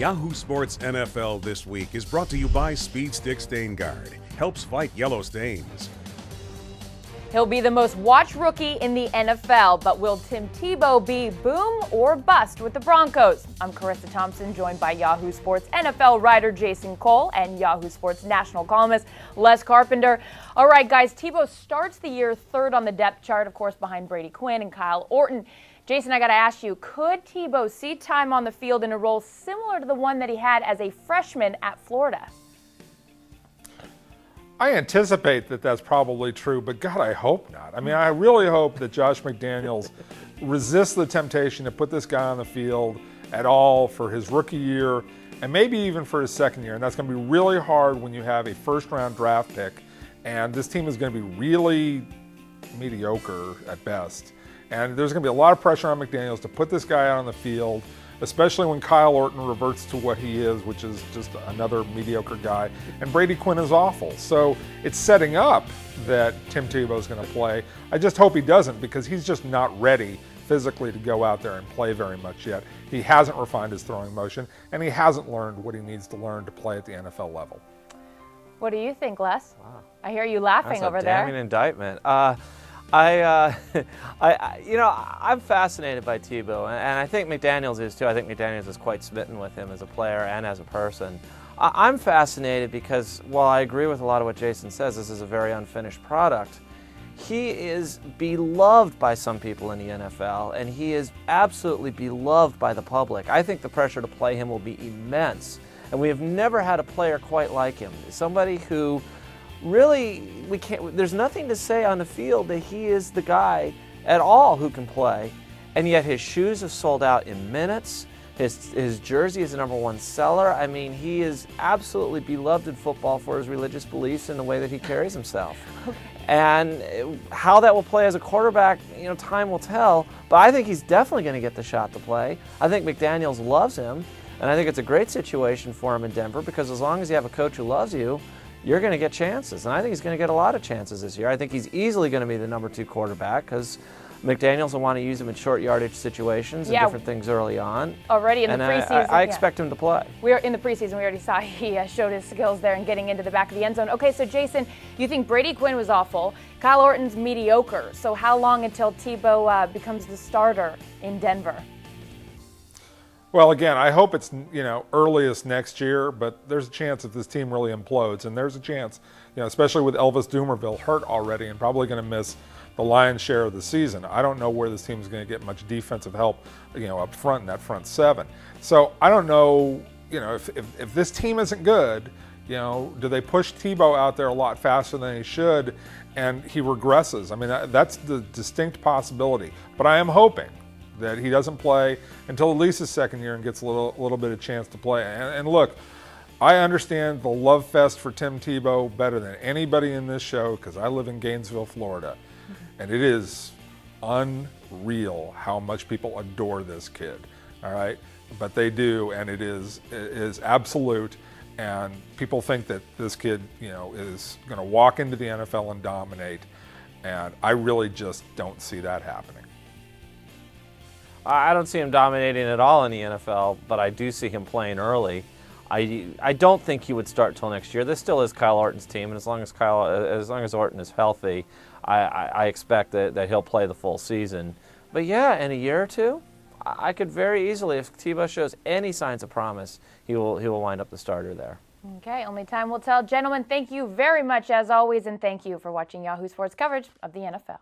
Yahoo Sports NFL This Week is brought to you by Speed Stick Stain Guard. Helps fight yellow stains. He'll be the most watched rookie in the NFL, but will Tim Tebow be boom or bust with the Broncos? I'm Carissa Thompson, joined by Yahoo Sports NFL writer Jason Cole and Yahoo Sports national columnist Les Carpenter. All right, guys, Tebow starts the year third on the depth chart, of course, behind Brady Quinn and Kyle Orton. Jason, I got to ask you, could Tebow see time on the field in a role similar to the one that he had as a freshman at Florida? I anticipate that that's probably true, but God, I hope not. I mean, I really hope that Josh McDaniels resists the temptation to put this guy on the field at all for his rookie year and maybe even for his second year. And that's going to be really hard when you have a first-round draft pick, and this team is going to be really mediocre at best. And there's going to be a lot of pressure on McDaniels to put this guy out on the field, especially when Kyle Orton reverts to what he is, which is just another mediocre guy. And Brady Quinn is awful. So it's setting up that Tim Tebow is going to play. I just hope he doesn't, because he's just not ready physically to go out there and play very much yet. He hasn't refined his throwing motion, and he hasn't learned what he needs to learn to play at the NFL level. What do you think, Les? Wow. I hear you laughing over there. That's a damning indictment. I'm fascinated by Tebow, and I think McDaniels is too. I think McDaniels is quite smitten with him as a player and as a person. I'm fascinated because while I agree with a lot of what Jason says, this is a very unfinished product. He is beloved by some people in the NFL, and he is absolutely beloved by the public. I think the pressure to play him will be immense, and we have never had a player quite like him. Somebody who really, there's nothing to say on the field that he is the guy at all who can play, and yet his shoes have sold out in minutes. His jersey is the #1 seller. I mean, he is absolutely beloved in football for his religious beliefs and the way that he carries himself. Okay. And how that will play as a quarterback, time will tell, but I think he's definitely going to get the shot to play. I think McDaniels loves him, and I think it's a great situation for him in Denver, because as long as you have a coach who loves you, you're going to get chances, and I think he's going to get a lot of chances this year. I think he's easily going to be the #2 quarterback, because McDaniels will want to use him in short yardage situations and different things early on. Already in the preseason. I expect him to play. We are in the preseason. We already saw he showed his skills there in getting into the back of the end zone. Okay, so Jason, you think Brady Quinn was awful. Kyle Orton's mediocre. So how long until Tebow becomes the starter in Denver? Well, again, I hope it's earliest next year, but there's a chance that this team really implodes, and there's a chance, especially with Elvis Dumervil hurt already and probably going to miss the lion's share of the season. I don't know where this team is going to get much defensive help, up front in that front seven. So I don't know, if this team isn't good, do they push Tebow out there a lot faster than he should, and he regresses? I mean, that's the distinct possibility. But I am hoping that he doesn't play until at least his second year and gets a little bit of chance to play. And look, I understand the love fest for Tim Tebow better than anybody in this show, because I live in Gainesville, Florida. And it is unreal how much people adore this kid, all right? But they do, and it is absolute. And people think that this kid, is going to walk into the NFL and dominate. And I really just don't see that happening. I don't see him dominating at all in the NFL, but I do see him playing early. I don't think he would start till next year. This still is Kyle Orton's team, and as long as Orton is healthy, I expect that he'll play the full season. But yeah, in a year or two, I could very easily, if Tebow shows any signs of promise, he will wind up the starter there. Okay, only time will tell. Gentlemen, thank you very much as always, and thank you for watching Yahoo Sports coverage of the NFL.